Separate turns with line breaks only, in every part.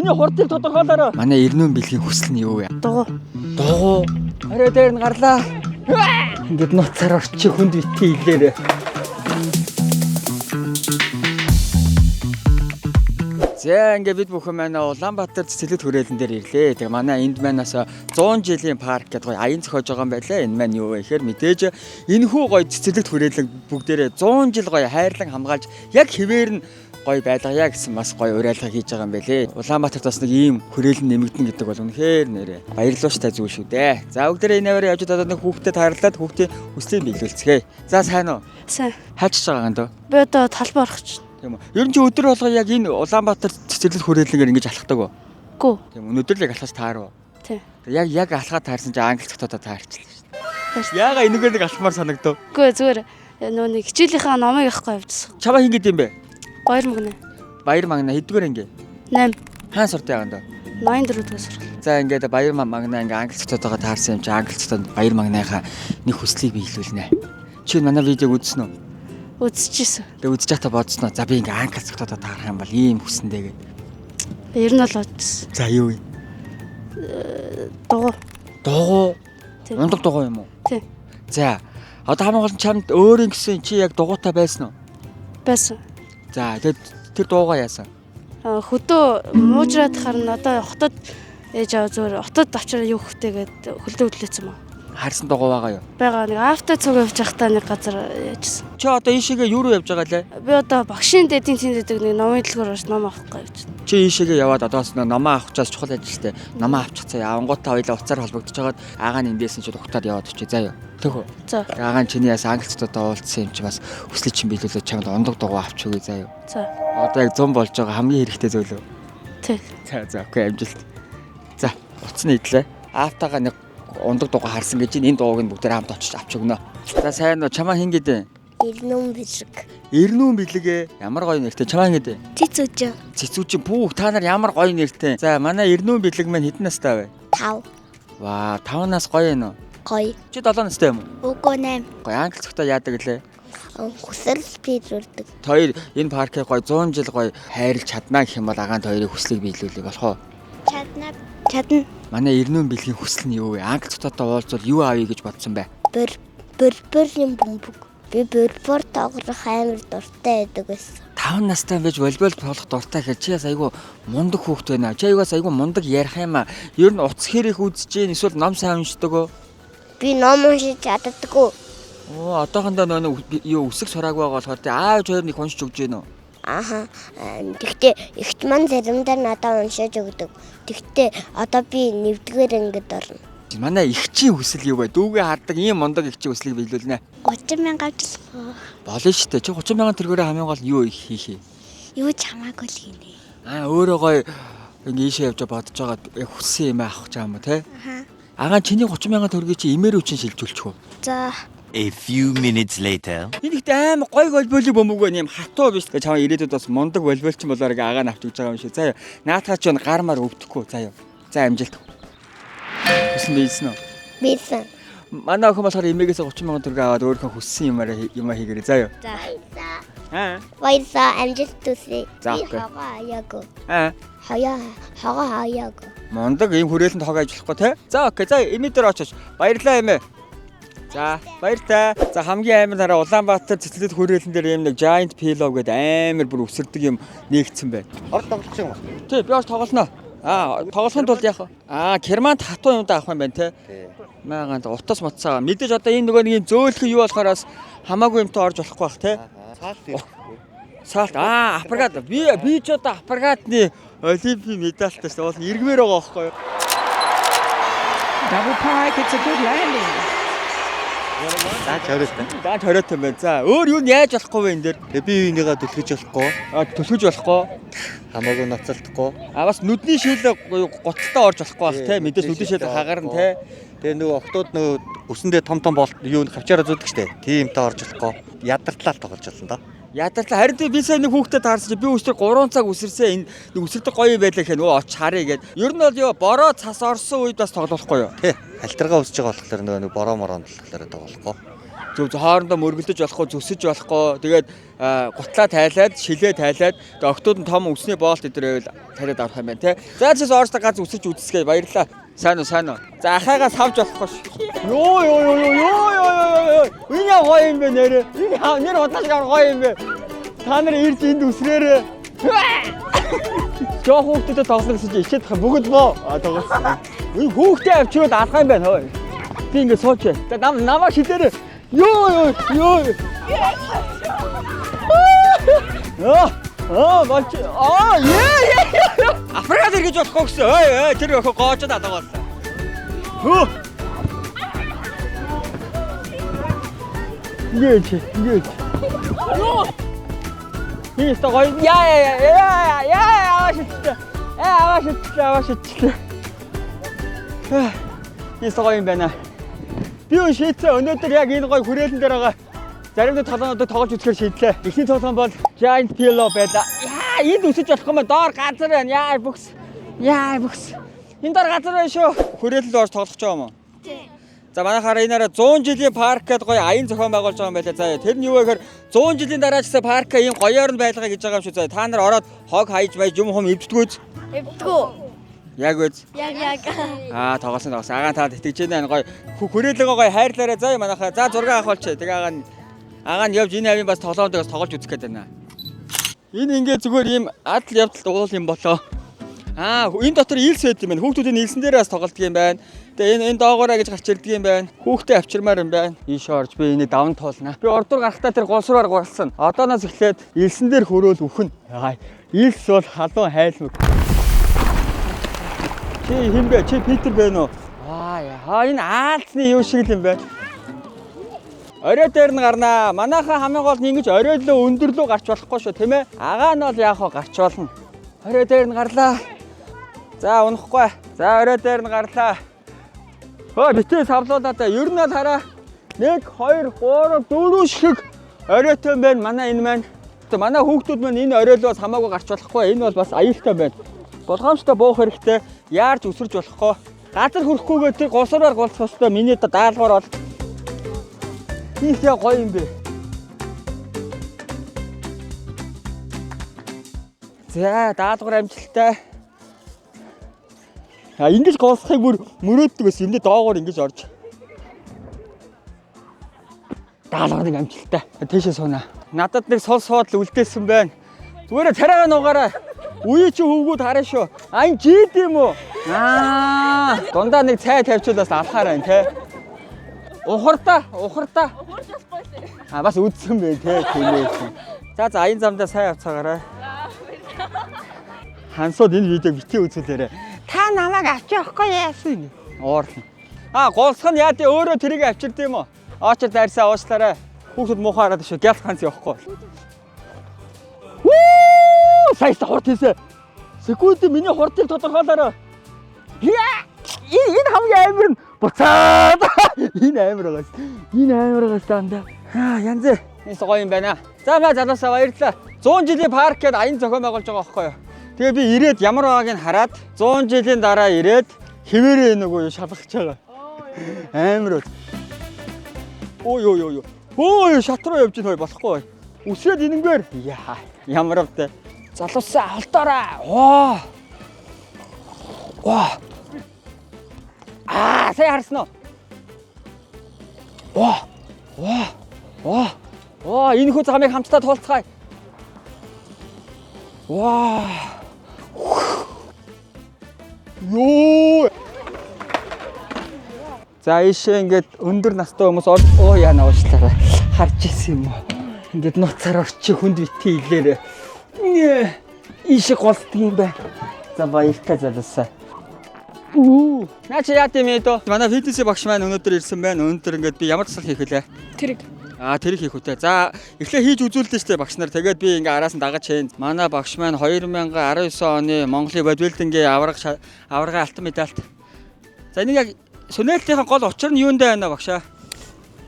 миний хурдыг тодорхойлоорой. Манай Эрнүүн бэлгийн хүсэл нь юу вэ? Дугуй. Орой дээр нь гарлаа. Ингээд нуцаар орчих хүнд битгий илээрээ. За ингээд бид бүхэн манай Улаанбаатар цэцэрлэгт хүрээлэн дээр ирлээ. Тэгээ манай энд манаас 100 жилийн парк гэдэг гоё аян зохиож байгаа юм байлаа. Энэ маань юу вэ гэхээр мэдээж энэхүү гоё цэцэрлэгт хүрээлэн бүгдээрээ 100 жил гоё хайрлан хамгаалж яг хэвээр нь гоё байлгая гэсэн бас гоё уриалга хийж байгаа юм байлээ. Улаанбаатарт бас нэг ийм хүрээлэн нэмэгдэн гэдэг бол үнэхээр нэрээ баярлууштай зүйл шүү дээ. За бүгдээрээ энэ аваар явж одоо нэг хүүхдэд тааралдаад хүүхдийн хүслийг биелүүлцгээе. За сайн уу?
Сайн.
Хайчж байгаа юм дөө.
Би одоо талбай орох чинь.
Тийм үү. Ер нь чи өдөр болго яг энэ Улаанбаатар цэцэрлэгт хүрээлэнгээр ингэж алхдаг уу?
Гүү.
Тийм өнөөдөр л яг алхаж таарав.
Тийм.
Яг алхаад таарсан чи англи цогтоо таарчлаа шүү дээ. Яага энэгээр нэг алхмаар санагдав.
Үгүй зүгээр нөө нэг хичээлийнхаа номыг авахгүй явчихсан.
Чамаа хин гэдэм бэ?
Баяр мөгнө.
Баяр магна хэдгээр ингээ?
8.
Хаан суртай байгаа юм даа.
84 дугаар сургууль.
За ингээд баяр магна ингээ англи цогтойгоо таарсан юм чи англи цогтод баяр магныхаа нэг хүслийг биелүүлнэ. Чи манай видеог үзсэн үү?
Үзчихсэн.
Тэгээ үзэж байхдаа бодсноо. За би ингээ англи цогтойгоо таарах юм бол ийм хүсэндээ гэ.
Ер нь бол бодсон.
За юу вэ?
Дугуй.
Дугуй.
Тийм.
Ундаг дугуй юм уу?
Тийм.
За одоо хамгийн гол нь чамд өөрийн гэсэн чи яг дугуйтай байсан уу?
Байсан.
За тэгээд тэр дуугаа яасан?
Хөдөө муужраад харна одоо хотод ээж аваа зүгээр хотод авчираа юу хөхтэйгээд хөлдөө хөдлөөцсөн мөн.
Харсан дугуй байгаа юу?
Бага нэг авто цуг явж байхдаа нэг газар яажсан.
Чи одоо ийшээгээ юу руу явж байгаа лээ?
Би одоо багшийн дэдийн тэндэдэг нэг номын дэлгүүр орж ном авах гэж байна.
Чи ийшээгээ яваад одоос номоо авахчаас чухал ажилтай. Номоо авчихцаа явангуудаа хоёлаа уцаар холбогдож хагаад агаа нь эндээсэн чи ухтаад яваад очие заа юу. Тэхүү.
За.
Агаа нь чиний яс англицтуудаа уулзсан юм чи бас хүслийг чинь биелүүлээд чамд ундаг дугуй авчихгүй заа юу.
За.
Одоо яг 100 болж байгаа хамгийн хэрэгтэй зүйл үү?
Тий.
За окей амжилт. За уцны идлээ. Аавтайгаа нэг ундаг дугуй харсан гэж энэ дууг нь бүгдээр хамт очиж авч өгнө. За сайн уу чамаа хин гэдэг?
Эрнүүн бэлэг.
Эрнүүн бэлэгээ ямар гоё нэртэй чамаа хин гэдэг?
Цэцүүч.
Цэцүүчин пүүх та нар ямар гоё нэртэй. За манай Эрнүүн бэлэг маань хэдэн настай вэ?
5.
Ваа 5 нас гоё юм уу?
Гоё.
Чи 7 настай юм уу?
Үгүй 8.
Гоё англи цогтой яадаг лээ.
Хүсэл биелүүлдэг.
Хоёр энэ паркийг гоё 100 жил гоё хайрлж чаднаа гэх юм бол агаан хоёрын хүслийг биелүүлэх болох уу?
Чадна.
Манай Эрнүүн бэлгийн хүсэл нь юу вэ? Англи цогтойтой уулзвал юу авъя гэж бодсон бэ?
Бөрбөрийн бөмбөг. Би бөрбөр тоглох амар дуртай байдаг байсан.
5 настай байж волейбол тоглох дуртай гэхээр чи бас айгүй мундаг хүүхэд байна. Чи айгуус айгүй мундаг ярих юм аа. Ер нь утас хэрэг үзэж гин эсвэл ном сайн уншдаг уу?
Би ном уншиж чаддаггүй.
Оо одоохондоо нөө юу үсэг сураагүй байгаа болохоор тий ааж хоёр нэг уншиж өгч гин үү?
Аха. Тэгтээ ихт маань заримдаа надад уншиж өгдөг. Тэгтээ одоо би нэвдгээр ингэж орно.
Манай ихчийн хүсэл юу вэ? Дүүгээ хардаг ийм мундаг ихчийн хүслийг биелүүлнэ.
30,000 авчлах.
Болно шүү дээ. Чи 30,000 төгрөгөөр хамгийн гол юу хийх юм?
Юу ч хамаагүй л гинэ.
Өөрөө гоё ингээ ийшээ явж бодож байгаа яг хүссэн юм авах гэж байгаа юм уу те? Агаа чиний 30,000 төгрөгийг чи имээр үчин шилжүүлчих үү?
За.
A few minutes later.
Энэ ихтэй аим гоё волейболын бөмбөг байна юм хатуу биш. Тэгээ чамаа ирээдүйд бас мундаг волейболчин болоор ингээ агаа навч гэж байгаа юм шиг. Заа юу. Наатаа ч гармаар өвдөхгүй. Заа юу. За амжилт. Хүсэн бийсэн үү?
Бийсэн.
Манай охин болохоор эмээгээс 30,000 төгрөг аваад өөрийнхөө хүссэн юмаа хийгэрээ. Заа юу.
За.
Аа.
Баярлалаа амжилт төсөө.
За,
Би
окей.
хага аяагүй.
Аа.
Аяагүй.
Мундаг ийм хүрээлэнд хог ажиллахгүй те. За окей. За эмээ дээр очооч. Баярлалаа эмээ. За баяртай. За хамгийн амар хараа Улаанбаатар цэцэрлэгт хүрээлэн дээр юм нэг giant pillow гэдэг амар бүр өсөрдөг юм нэгдсэн байна.
Орд тоглож байгаа юм.
Тий, би бас тоглоно. Тоглохын тулд яах вэ? Кермант хатуу юм да авах юм байна те. Маагаанд утас моцсаа. Мэдээж одоо энэ нөгөө нэг юм зөөлхөн юу болохоор бас хамаагүй юмтай орж болохгүй бах те. Саалт апаргад би ч одоо апаргадны олимпийн медальтай шүү. Уул эргмээр байгаа байхгүй юу?
Double pike, it's a good landing.
Дааж хориотой.
Дааж хориотой юм байна. За өөр юу яаж болохгүй вэ энэ дээр?
Тэгээ би энийгээ түлхэж болохгүй.
Түлхэж болохгүй.
Хамаагүй ноцолдохгүй.
Бас нүдний шил гоцтой орж болохгүй бах те. Мэдээж нүдний шил хагарна те.
Тэгээ нөгөө октод нөгөө өсөндөө том болт юу хавчаараа зүүдэг штэ. Тиймтэй орж болохгүй. Ядартлал тоглож болно да.
Ядартлаа харин би сая нэг хүүхдэд таарсан чи би өстөр 3 цаг үсэрсэн энэ үсэрдэг гоё байлаа гэхээр нөгөө оч харъя гэд. Ер нь бол ёо бороо цас орсон үед бас тоглохгүй юу?
Тий. Альтаргаа өсөж байгаа болохоор нөгөө бороо мороо болохоор тоглохгүй.
Зөв хоорондоо мөргөлдөж болохгүй, зүсэж болохгүй. Тэгээд гутлаа тайлаад, шилээ тайлаад тэгээд октод нь том өсний боолт өдрөөл тариад авах юм байна те. За чис орчтой гац үсэж үзсгээ баярлаа. Сайн уу? За ахаагаас авч болохгүй ш. Ёо. Энэ гоё юм бэ нэрэ. Нэр удааш гоё юм бэ. Та нар ирж энд үсрээрээ. Жоо хүүхдэд тоглох гэсэн чинь ичээд тах бүгд боо. Тоглосон. Энэ хүүхдээ авчираад алах юм байна хөөе. Би ингэ сууч. За намаа шидээрээ. Ёо. Болч. Африкад иргэж болохгүй гэсэн. Ой, тэр өхө гоочод алгаалсан. Хөө. Ингэж. Ёо. Ийм стогой. Яа. Авааштай. Ийм стогой юм байна. Би шийдсэн өнөөдөр яг энэ гой хүрээлэн дээр байгаа. Заримдаа толгоонуудыг тоглож үзэхээр шийдлээ. Эхний тоглоом бол Giant Pillow байлаа. Энд үсэж болох юм байна. Доор газар байна. Яа бүкс. Энэ доор газар байна шүү. Хүрээлэл орж тоглох ч юм уу? Тий. За манайхаараа энэ араа 100 жилийн парк гэдэг гоё аян зохион байгуулж байгаа юм байлаа. За тэр нь юу вэ гэхээр 100 жилийн дараа ч гэсэн парк ийм гоёор нь байлгаа гэж байгаа юм шүү. За та нар ороод хог хайж байж юм эвддэггүйз?
Эвдгүү.
Яг үз.
Яг.
Тоглосон. Агаан таад итгэж байна гоё. Хүрээлэгээ гоё хайрлаарай. За манайхаа. За зураг авах болчих. Тэгээ агаан явж энэ авийн бас тоглоомдоос тоглож үзэх гээд байна. Энэ ингээ зүгээр ийм адал явдалт уул юм болоо. Энэ дотор илс байд юм байна. Хүүхдүүдийн илсэн дээрээс тоглолдог юм байна. Тэгээ энэ доогоороо гэж гарч ирдэг юм байна. Хүүхдээ авчирмаар юм байна. Ийш орж би энийг даван туулна. Би ордуур гарахтаа тэр гулсраар гулсан. Одооноос эхлээд илсэн дээр хөрөөл үхэн. Илс бол халуун хайлмаг. Чи хин бэ? Чи Питер бэ нөө? Энэ аалзны юу шиг юм байна. Орой дээр нь гарнаа. Манайхаа хамгийн гол нь ингэж оройлоо өндөрлөө гарч болохгүй шүү, тийм ээ? Агаа нь бол яг хоо гарч болно. Орой дээр нь гарлаа. За унахгүй. За орой дээр нь гарлаа. Битээ савлуулаа да. Ер нь бол хараа. 1 2 3 4 шиг оройтой байна. Манай энэ маань. Манай хүүхдүүд маань энэ оройлоос хамаагүй гарч болохгүй. Энэ бол бас аюултай байна. Болгоомжтой буух хэрэгтэй. Яарч өсөрж болохгүй. Газар хөрөхгүйгээр тэр гулсраар гулцах хэвээр миний даалгавар бол их яг гоё юм бэ. За даалгавар амжилттай. Ингэж гулсахыг бүр мөрөөддөг байсан. Эндээ доогоор ингэж орж. Даалгаврыг амжилттай. Тийшээ суунаа. Надад нэг сул суудл үлдээсэн байна. Зүгээр царайгаа нугаараа. Үе чи хөвгүүд хараа шүү. Энэ жид юм уу? Дундаа нэг цай тавьчихвал бас алхаар байна те. Ухартаа. Бас үдсэн бэ те. За аян замдаа сайн авцаагаарай. Хансууд энэ видеог битгий үзүүлээрэй. Та намайг авчих явахгүй яасан. Уурна. Голсох нь яа тий өөрөө тэрийг авчирд юм уу? Очор дайрсаа уучлаарай. Хүүхдүүд муухай хараад шүү. Гялх ханц явахгүй. Сайс хурд хийсэ. Секунд миний хурдыг тодорхойлоорой. Энэ хамгийн амар нь буцаад. Энэ амар байгаас дандаа. Янз. Энэ гоё юм байна. За залуусаа баярлалаа. 100 жилийн парк гэдэг аян зохион байгуулж байгаа байхгүй юу? Тэгээ би ирээд ямар байгааг нь хараад 100 жилийн дараа ирээд хэвээрээ нөгөө шалгаж байгаа. Амар үү. Ой шат руу явж ийн болохгүй. Үсээд энэнгээр ямар вдэ. Залуусаа алдаараа. Сайн харсан уу? Энэ хүү замыг хамтдаа туулцгаая. За ийшээ ингээд өндөр настай хүмүүс яана уучлаарай. Харж ирсэн юм уу? Ингээд нуцаар орчих хүнд битгий илээрээ. Ийшээ голддог юм байна. За баяртай залуусаа. Наач яа тийм ээ дөө. Манай фитнесийн багш маань өнөөдөр ирсэн байна. Өнөөдөр ингээд би ямар тасал хийх вүлээ?
Тэрэг.
Тэрийг хийх үтэй. За эхлээ хийж үзүүлдэ штэ багш нар. Тэгээд би ингээ араас нь дагаж хийн. Манай багш маань 2019 оны Монголын бодибилдингийн аварга алтан медальт. За энийг яг сүнэлтийн гол учир нь юунд байна багшаа?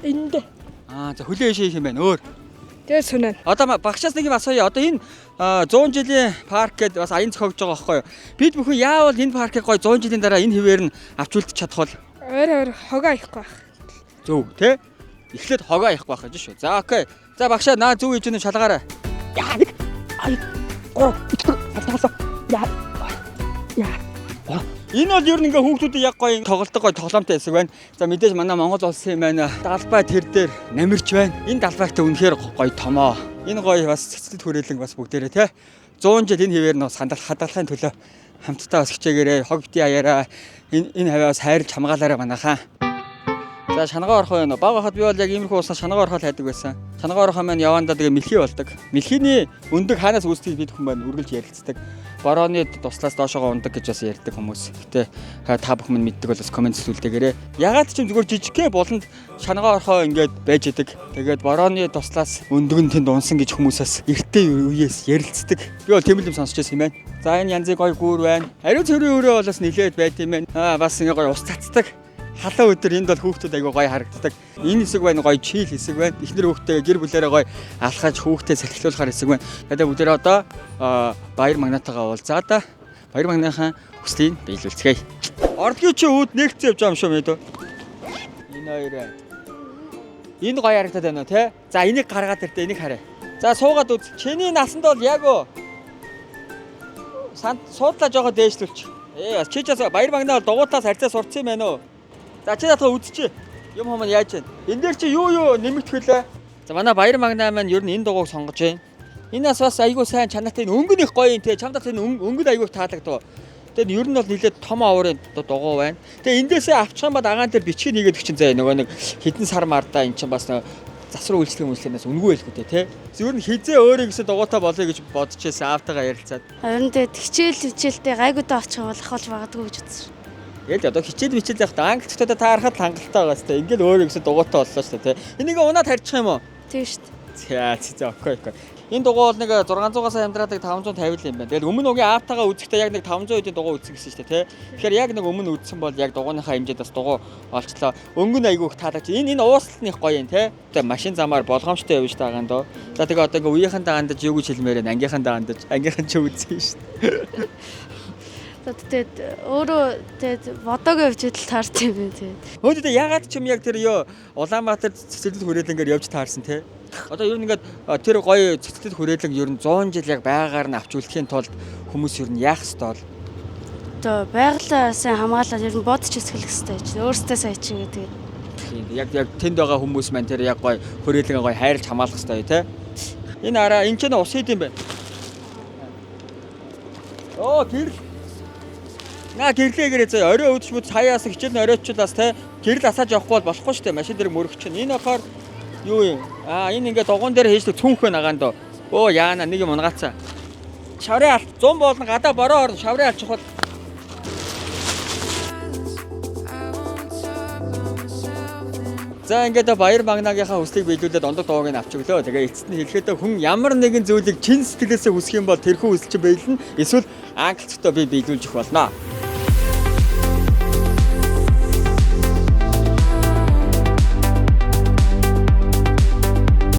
Энд.
За хөлөө ийшээ хийх юм байна. Өөр.
Тэгээ сүнэн.
Одоо багшаас нэг юм асууя. Одоо энэ 100 жилийн парк гэдээ бас аян зохиогдож байгаа байхгүй юу? Бид бүхэн яавал энэ паркийг гоё 100 жилийн дараа энэ хэвээр нь авч үлдчих чадах бол?
Өөр хогоо аяхгүй байх.
Зөв тий? Эхлээд хогоо явах байх гэж шүү. За окей. За багшаа наа зүг хийж нэг шалгаарай. Яа нэг. Ай. Оо. Хатаасаа. Яа. Яа. Энэ бол ер нь ингээ хүүхдүүдийн яг гоё тоглолтог гоё тоглоомтой хэсэг байна. За мэдээж манай Монгол улсын юм байна. Далбай тэр дээр намирч байна. Энэ далбайтай үнэхээр гоё томоо. Энэ гоё бас цэцлэл хүрээлэн бас бүгдээрээ те 100 жил энэ хэвээр нэг хадгалахын төлөө хамтдаа бас хичээгээрээ хог бити аяараа энэ хавьяас хайрлж хамгаалаарай манайхаа. За шанагаа орох байна. Баг хахад би бол яг иймэрхүү уснаа шанагаа ороход хайдаг байсан. Шанагаа орох маань явандаа тэгээ мэлхий болдог. Мэлхийний өндөг хаанаас үүсдгийг бид хүмүүс үргэлж ярилцдаг. Борооны туслаас доошогоо ундаг гэж бас ярьдаг хүмүүс. Гэтэ та бүхэн мэддэг бол бас комент зүйлдээгээрээ. Ягаад ч юм зүгээр жижигхэн болонд шанагаа орохоо ингээд байж идэг. Тэгээд борооны туслаас өндөг нь тэнд унсан гэж хүмүүсээс эртээ үеэс ярилцдаг. Би бол тийм л юм сонсч байсан юм байна. За энэ янзын гоё гүүр байна. Ариун цэрийн өрөө бол бас нилээд байт юм байна. Бас ингээ гоё ус цацдаг. Халаа өдөр энд бол хүүхдүүд айгүй гоё харагддаг. Энэ хэсэг байна гоё чийл хэсэг байна. Эхнэр хүүхдээ гэр бүлээрээ гоё алхаж хүүхдээ сэлхлүүлэхээр хэсэг байна. Тэгээд бүгдээ одоо баяр магнатайгаа уулзаад баяр магнатынхаа хүслийг биелүүлцгээе. Ордгийн чи үүд нэгцээ явж байгаа юм шүү мэдөө. Энэ хоёр байна. Энэ гоё харагдаад байна уу те? За энийг гаргаад иртээ энийг харъя. За суугаад үз. Чиний насанд бол яг уу суудлаа жоо дээшлүүлч. Чи ч баяр магнаа бол дугуйтаас харьцаа сурцсан юм байна уу? За чи надад үзчихье. Юм хүмүүс яаж байна? Энд дээр чи юу нэмэгдэхүүлээ? За манай баяр магнаа маань ер нь энэ дугуйг сонгож байна. Энэ бас айгүй сайн чанартай энэ өнгөн их гоё юм те. Чамдаа энэ өнгөд айгүй таалагдав. Тэгээд ер нь бол нэлээд том аврын дугуй байна. Тэгээд эндээсээ авчих юм бол агаан дээр бичгийг нэгээд өгчин заяа нөгөө нэг хідэн сар мардаа эн чинь бас засвар үйлчлэгийн үйлчлэнээс үнгүй байлгүй те. Ер нь хизээ өөрөө гэсэн дугуйтай болоё гэж бодож байсан аавтайгаа ярилцаад.
Харин тэгээд хичээлтэй гайгуудаа очих юм бол ахвалж магадгүй гэж үзсэн.
Яа л одоо хичээл явах та англичтайдаа та харахад хангалттай байгаа сте. Ингээл өөрөө гэсэн дугуйтай боллоо шүү дээ. Энийг унаад харьчих юм уу?
Тийм шүү
За
дээ.
окей. Энэ дугуй бол нэг 600-аас амьдраадаг 550 л юм байна. Тэгэл өмнө үгийн аавтайгаа үзэхдээ яг нэг 500 эдийн дугуй үзсэн гэсэн шүү дээ. Тэгэхээр яг нэг өмнө үзсэн бол яг дугуйныхаа хэмжээд бас дугуй олчлоо. Өнгөн айгүйх таалагч. Энэ ууслалт их гоё юм те. Тэгээ машин замаар болгоомжтой явж таагаан доо. За тэгээ одоо ингээ үеийнхэн даандаж юу гэж хэлмээр байна. Ангийнхэн даандаж. Ангийнхэн ч үзсэн шүү дээ.
Тэгээд өөрөө бодоогүй явж идэл таарч юм байна тэгээд.
Хөөдөө ягаад ч юм яг тэр Улаанбаатар цэцэрлэг хүрээлэнгээр явж таарсан те. Одоо ер нь ингээд тэр гоё цэцэрлэг хүрээлэн ер нь 100 жил яг байгаагаар нь авч үлдэхийн тулд хүмүүс ер нь яах ёстой бол.
Одоо байгалаа сайн хамгаалаад ер нь бодож эсгэлэх ёстой гэж. Өөрсдөө сайн чигээ тэгээд.
Яг тэнд байгаа хүмүүс маань тэр яг гоё хүрээлэнгээ гоё хайрлж хамгаалах ёстой те. Энэ араа энэ ч ус хэд юм бэ? Оо тэр наа гэрлээгээрээ зөө орой өдөшмөд хаяас хичээл нь оройчлаас те гэрэл асааж явахгүй бол болохгүй шүү дээ. Машин дээр мөрөх чинь. Энэ болохоор юу юм? Энэ ингээд дугуун дээр хийжлэг цүнхөө нагаан доо. Оо яана нэг юм унгаацаа. Шаврын алт 100 болно гадаа бороо орно шаврын алт чухал. За ингээд баяр магнаагийнхаа хүслийг биелүүлээд ондог дууг нь авч өглөө. Тэгээ эцэст нь хэлэхэд хүн ямар нэгэн зүйлийг чин сэтгэлээсээ хүсэх юм бол тэрхүү хүсэл чинь биелнэ. Эсвэл англицтай би биелүүлж өгөх болно.